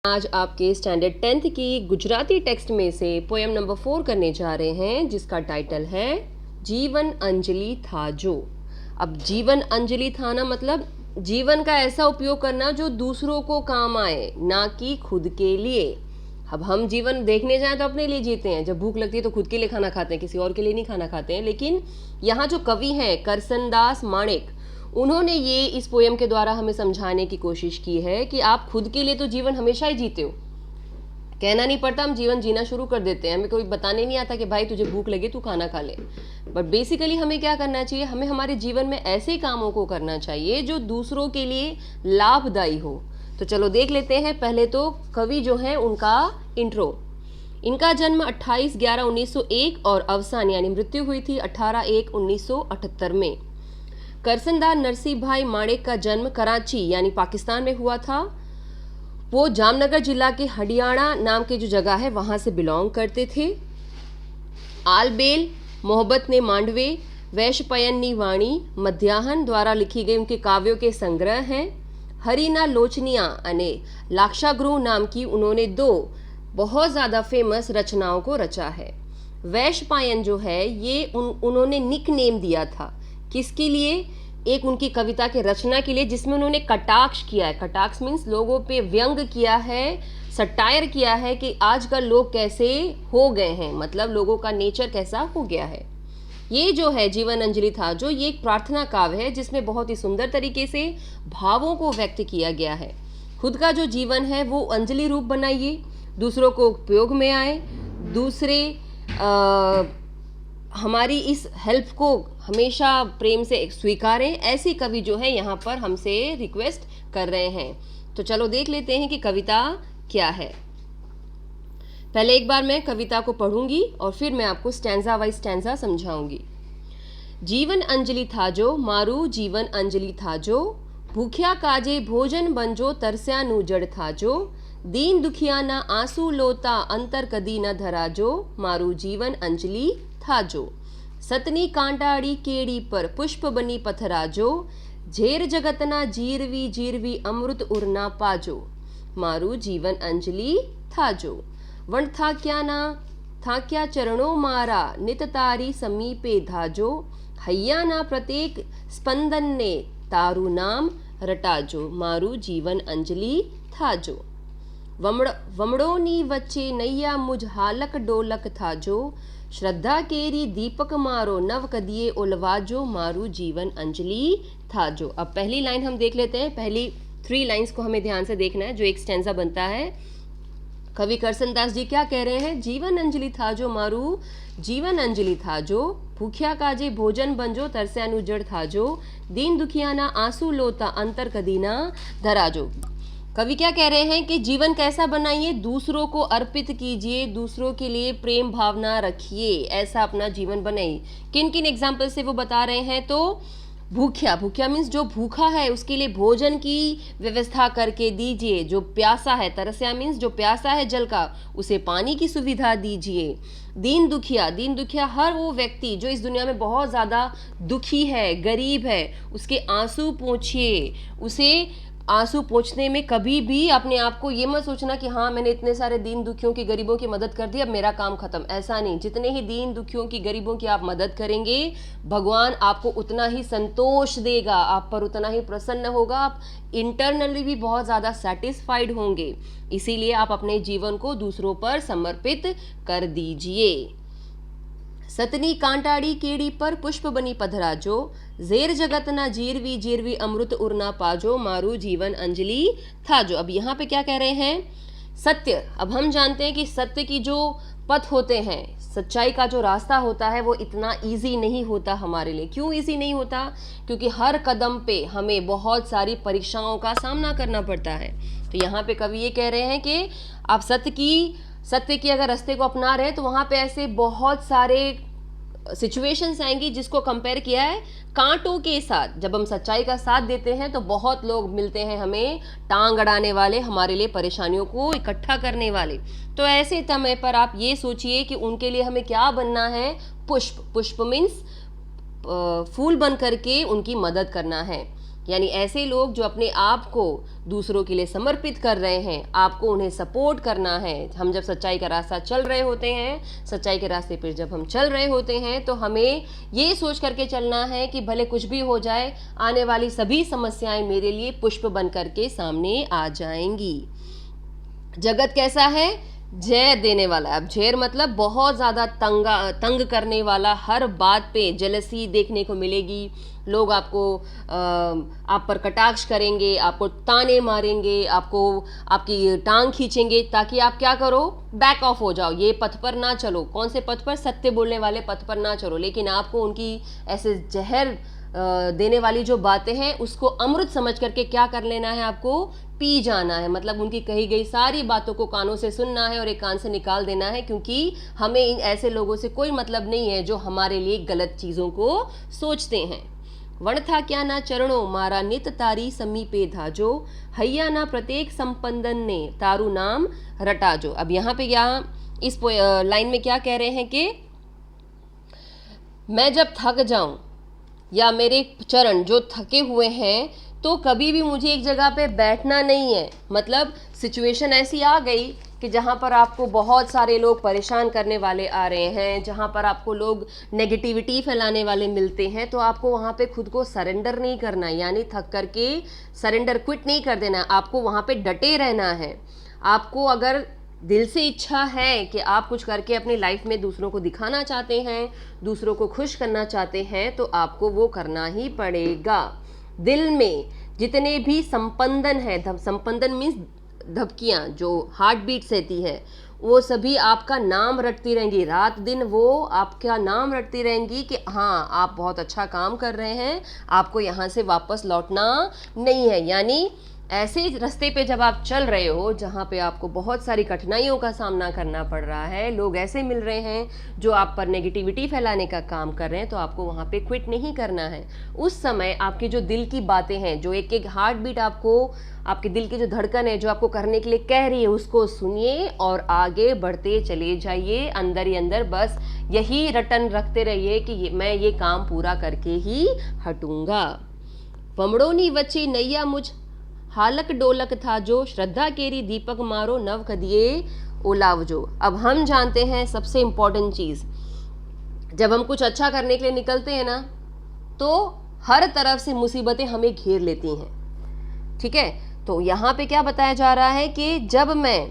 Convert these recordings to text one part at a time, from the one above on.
आज आपके standard 10th की गुजराती टेक्स्ट में से पोएम नंबर 4 करने जा रहे हैं, जिसका टाइटल है जीवन अंजलि था जो। अब जीवन अंजलि था ना, मतलब जीवन का ऐसा उपयोग करना जो दूसरों को काम आए, ना कि खुद के लिए। अब हम जीवन देखने जाएं तो अपने लिए जीते हैं, जब भूख लगती है तो खुद के लिए खाना खाते हैं, किसी और के लिए नहीं खाना खाते हैं। लेकिन यहाँ जो कवि हैं करसनदास माणेक, उन्होंने ये इस पोएम के द्वारा हमें समझाने की कोशिश की है कि आप खुद के लिए तो जीवन हमेशा ही जीते हो, कहना नहीं पड़ता, हम जीवन जीना शुरू कर देते हैं। हमें कोई बताने नहीं आता कि भाई तुझे भूख लगे तू खाना खा ले। बट बेसिकली हमें क्या करना चाहिए, हमें हमारे जीवन में ऐसे कामों को करना चाहिए जो दूसरों के लिए लाभदायी हो। तो चलो देख लेते हैं। पहले तो कवि जो है उनका इंट्रो। इनका जन्म 28/11/1901 और अवसान यानी मृत्यु हुई थी 18/1/1978 में। करसनदास नरसिंह भाई माणेक का जन्म कराची यानी पाकिस्तान में हुआ था। वो जामनगर जिला के हडियाणा नाम की जो जगह है वहाँ से बिलोंग करते थे। आलबेल, मोहब्बत ने मांडवे, वैशपयननी वाणी, मध्याहन द्वारा लिखी गई उनके काव्यों के संग्रह हैं। हरीना लोचनिया अने लाक्षागृह नाम की उन्होंने 2 बहुत ज़्यादा फेमस रचनाओं को रचा है। वैशपायन जो है ये उन्होंने निक नेम दिया था, किसके लिए? एक उनकी कविता के रचना के लिए, जिसमें उन्होंने कटाक्ष किया है। कटाक्ष मीन्स लोगों पे व्यंग किया है, सटायर किया है कि आजकल लोग कैसे हो गए हैं, मतलब लोगों का नेचर कैसा हो गया है। ये जो है जीवन अंजलि था जो, ये एक प्रार्थना काव्य है जिसमें बहुत ही सुंदर तरीके से भावों को व्यक्त किया गया है। खुद का जो जीवन है वो अंजलि रूप बनाइए, दूसरों को उपयोग में आए, दूसरे हमारी इस हेल्प को हमेशा प्रेम से स्वीकारें। ऐसी कवि जो है यहाँ पर हमसे रिक्वेस्ट कर रहे हैं। तो चलो देख लेते हैं कि कविता क्या है। पहले एक बार मैं कविता को पढ़ूंगी और फिर मैं आपको स्टैंजा वाइज स्टैंजा समझाऊंगी। जीवन अंजलि था जो, मारू जीवन अंजलि था जो, भूख्या काजे भोजन बंजो, तरस्या नु जड़ था जो, दीन दुखिया ना आंसू लोता, अंतर कदी न धरा जो, मारू जीवन अंजलि था जो। सतनी कांटाड़ी केड़ी पर पुष्प बनी पथरा जो, झेर जगतना जीरवी जीरवी अमृत उरना पाजो, मारू जीवन अंजलि था जो। वण था क्या चरणों मारा, नित तारी समीपे धाजो, हैया ना प्रत्येक स्पंदन ने तारू नाम रटाजो, मारू जीवन अंजलि था जो। वमड़ोनी वच्चे नैया मुझ हालक डोलक था जो, श्रद्धा केरी दीपक मारो, नव कदिए उलवाजो, मारू जीवन अंजलि था जो। अब पहली लाइन हम देख लेते हैं। पहली 3 लाइंस को हमें ध्यान से देखना है, जो एक स्टैंजा बनता है। कवि करसनदास जी क्या कह रहे हैं? जीवन अंजलि था जो, मारू जीवन अंजलि था जो, भूख्या काजे भोजन बंजो, तरस्यानु जड़ था जो, दीन दुखियाना आंसू लोता, अंतर कदीना धराजो। कवि क्या कह रहे हैं कि जीवन कैसा बनाइए, दूसरों को अर्पित कीजिए, दूसरों के लिए प्रेम भावना रखिए, ऐसा अपना जीवन बनाइए। किन किन एग्जाम्पल से वो बता रहे हैं? तो भूख्या मीन्स जो भूखा है उसके लिए भोजन की व्यवस्था करके दीजिए, जो प्यासा है, तरस्या मीन्स जो प्यासा है जल का, उसे पानी की सुविधा दीजिए। दीन दुखिया हर वो व्यक्ति जो इस दुनिया में बहुत ज़्यादा दुखी है, गरीब है, उसके आंसू पोंछिए। उसे आंसू पोंछने में कभी भी अपने आप को ये मत सोचना कि हाँ मैंने इतने सारे दीन दुखियों की, गरीबों की मदद कर दी, अब मेरा काम खत्म। ऐसा नहीं, जितने ही दीन दुखियों की, गरीबों की आप मदद करेंगे, भगवान आपको उतना ही संतोष देगा, आप पर उतना ही प्रसन्न होगा, आप इंटरनली भी बहुत ज़्यादा सेटिस्फाइड होंगे। इसीलिए आप अपने जीवन को दूसरों पर समर्पित कर दीजिए। सतनी कांटाड़ी केड़ी पर पुष्प बनी पधरा जो, जेर जगत ना जीरवी जीरवी अमृत उरना पाजो, मारू जीवन अंजलि था जो। अब यहाँ पे क्या कह रहे हैं? सत्य। अब हम जानते हैं कि सत्य की जो पथ होते हैं, सच्चाई का जो रास्ता होता है, वो इतना इजी नहीं होता हमारे लिए। क्यों इजी नहीं होता? क्योंकि हर कदम पे हमें बहुत सारी परीक्षाओं का सामना करना पड़ता है। तो यहाँ पे कवि ये कह रहे हैं कि आप सत्य की अगर रास्ते को अपना रहे हैं तो वहाँ पे ऐसे बहुत सारे सिचुएशंस आएंगी जिसको कंपेयर किया है कांटों के साथ। जब हम सच्चाई का साथ देते हैं तो बहुत लोग मिलते हैं हमें टांग अड़ाने वाले, हमारे लिए परेशानियों को इकट्ठा करने वाले। तो ऐसे समय पर आप ये सोचिए कि उनके लिए हमें क्या बनना है? पुष्प मीन्स फूल बन करके उनकी मदद करना है। यानी ऐसे लोग जो अपने आप को दूसरों के लिए समर्पित कर रहे हैं, आपको उन्हें सपोर्ट करना है। हम जब सच्चाई का रास्ता चल रहे होते हैं, सच्चाई के रास्ते पर जब हम चल रहे होते हैं, तो हमें ये सोच करके चलना है कि भले कुछ भी हो जाए, आने वाली सभी समस्याएं मेरे लिए पुष्प बन करके सामने आ जाएंगी। जगत कैसा है? जहर देने वाला। अब जहर मतलब बहुत ज़्यादा तंग करने वाला, हर बात पे जेलसी देखने को मिलेगी। लोग आपको आप पर कटाक्ष करेंगे, आपको ताने मारेंगे, आपको आपकी टांग खींचेंगे ताकि आप क्या करो, बैक ऑफ हो जाओ, ये पथ पर ना चलो। कौन से पथ पर? सत्य बोलने वाले पथ पर ना चलो। लेकिन आपको उनकी ऐसे जहर देने वाली जो बातें हैं उसको अमृत समझ करके क्या कर लेना है, आपको पी जाना है। मतलब उनकी कही गई सारी बातों को कानों से सुनना है और एक कान से निकाल देना है, क्योंकि हमें इन ऐसे लोगों से कोई मतलब नहीं है जो हमारे लिए गलत चीज़ों को सोचते हैं। वण था क्या ना चरणों मारा नित तारी समीपे धाजो, हैया ना प्रत्येक संपंदन ने तारू नाम रटाजो। अब यहाँ पे इस लाइन में क्या कह रहे हैं कि मैं जब थक जाऊं या मेरे चरण जो थके हुए हैं, तो कभी भी मुझे एक जगह पे बैठना नहीं है। मतलब सिचुएशन ऐसी आ गई कि जहाँ पर आपको बहुत सारे लोग परेशान करने वाले आ रहे हैं, जहाँ पर आपको लोग नेगेटिविटी फैलाने वाले मिलते हैं, तो आपको वहाँ पे खुद को सरेंडर नहीं करना, यानी थक करके सरेंडर क्विट नहीं कर देना। आपको वहाँ पे डटे रहना है। आपको अगर दिल से इच्छा है कि आप कुछ करके अपनी लाइफ में दूसरों को दिखाना चाहते हैं, दूसरों को खुश करना चाहते हैं, तो आपको वो करना ही पड़ेगा। दिल में जितने भी संपंदन है, संपंदन मीन्स धबकियाँ जो हार्ट बीट्स रहती है, वो सभी आपका नाम रटती रहेंगी। रात दिन वो आपका नाम रटती रहेंगी कि हाँ, आप बहुत अच्छा काम कर रहे हैं, आपको यहाँ से वापस लौटना नहीं है। यानी ऐसे रास्ते पे जब आप चल रहे हो जहाँ पे आपको बहुत सारी कठिनाइयों का सामना करना पड़ रहा है, लोग ऐसे मिल रहे हैं जो आप पर नेगेटिविटी फैलाने का काम कर रहे हैं, तो आपको वहाँ पे क्विट नहीं करना है। उस समय आपकी जो दिल की बातें हैं, जो एक एक हार्ट बीट आपको, आपके दिल की जो धड़कन है जो आपको करने के लिए कह रही है, उसको सुनिए और आगे बढ़ते चले जाइए। अंदर ही अंदर बस यही रटन रखते रहिए कि मैं ये काम पूरा करके ही हटूंगा। वमड़ोनी वच्चे नैया मुझ हालक डोलक था जो, श्रद्धा केरी दीपक मारो नव कदिए ओलावजो। अब हम जानते हैं सबसे इम्पोर्टेंट चीज़, जब हम कुछ अच्छा करने के लिए निकलते हैं ना, तो हर तरफ से मुसीबतें हमें घेर लेती हैं। ठीक है, तो यहाँ पे क्या बताया जा रहा है कि जब मैं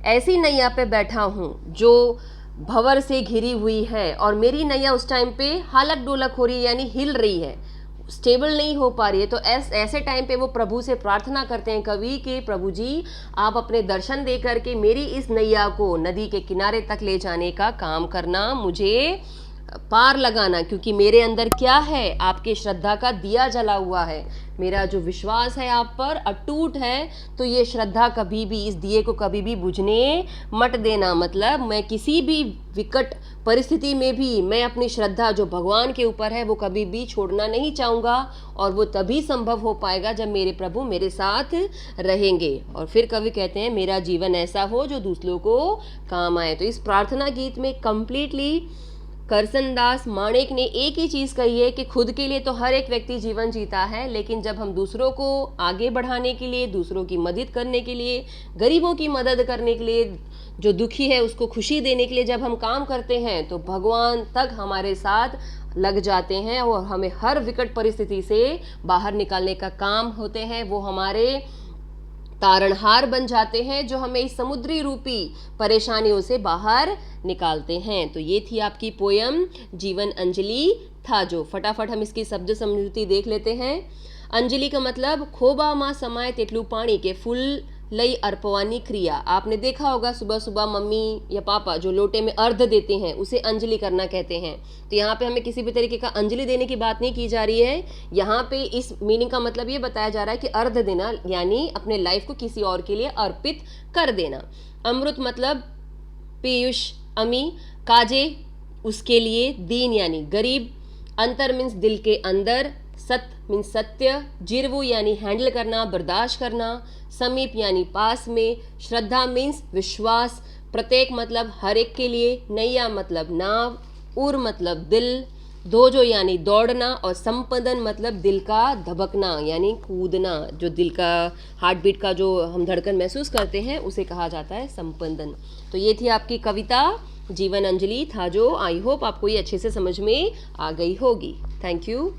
ऐसी नैया पे बैठा हूँ जो भंवर से घिरी हुई है और मेरी नैया उस टाइम पे हालक डोलक हो रही है, यानी हिल रही है, स्टेबल नहीं हो पा रही है, तो ऐसे टाइम पे वो प्रभु से प्रार्थना करते हैं कवि कि प्रभु जी, आप अपने दर्शन दे करके मेरी इस नैया को नदी के किनारे तक ले जाने का काम करना, मुझे पार लगाना, क्योंकि मेरे अंदर क्या है, आपके श्रद्धा का दिया जला हुआ है। मेरा जो विश्वास है आप पर अटूट है, तो ये श्रद्धा कभी भी, इस दिए को कभी भी बुझने मत देना। मतलब मैं किसी भी विकट परिस्थिति में भी मैं अपनी श्रद्धा जो भगवान के ऊपर है वो कभी भी छोड़ना नहीं चाहूँगा, और वो तभी संभव हो पाएगा जब मेरे प्रभु मेरे साथ रहेंगे। और फिर कवि कहते हैं मेरा जीवन ऐसा हो जो दूसरों को काम आए। तो इस प्रार्थना गीत में कंप्लीटली करसनदास माणिक ने एक ही चीज़ कही है कि खुद के लिए तो हर एक व्यक्ति जीवन जीता है, लेकिन जब हम दूसरों को आगे बढ़ाने के लिए, दूसरों की मदद करने के लिए, गरीबों की मदद करने के लिए, जो दुखी है उसको खुशी देने के लिए जब हम काम करते हैं, तो भगवान तक हमारे साथ लग जाते हैं और हमें हर विकट परिस्थिति से बाहर निकालने का काम होते हैं। वो हमारे तारणहार बन जाते हैं जो हमें इस समुद्री रूपी परेशानियों से बाहर निकालते हैं। तो ये थी आपकी पोयम जीवन अंजलि था जो। फटाफट हम इसकी शब्द समृद्धि देख लेते हैं। अंजलि का मतलब खोबा माँ समाये तेटलू पानी के फूल लई अर्पवानी क्रिया। आपने देखा होगा सुबह सुबह मम्मी या पापा जो लोटे में अर्घ देते हैं उसे अंजलि करना कहते हैं। तो यहाँ पे हमें किसी भी तरीके का अंजलि देने की बात नहीं की जा रही है। यहाँ पे इस मीनिंग का मतलब ये बताया जा रहा है कि अर्घ देना यानी अपने लाइफ को किसी और के लिए अर्पित कर देना। अमृत मतलब पीयूष अमी, काजे उसके लिए, दीन यानी गरीब, अंतर मीन्स दिल के अंदर, सत्य मीन्स सत्य, जिरवु यानी हैंडल करना, बर्दाश्त करना, समीप यानी पास में, श्रद्धा मीन्स विश्वास, प्रत्येक मतलब हर एक के लिए, नैया मतलब नाव, उर मतलब दिल, दोजो यानी दौड़ना और संपदन मतलब दिल का धबकना यानी कूदना, जो दिल का हार्ट बीट का जो हम धड़कन महसूस करते हैं उसे कहा जाता है संपदन। तो ये थी आपकी कविता जीवन अंजलि था जो, आई होप आपको ये अच्छे से समझ में आ गई होगी। Thank you.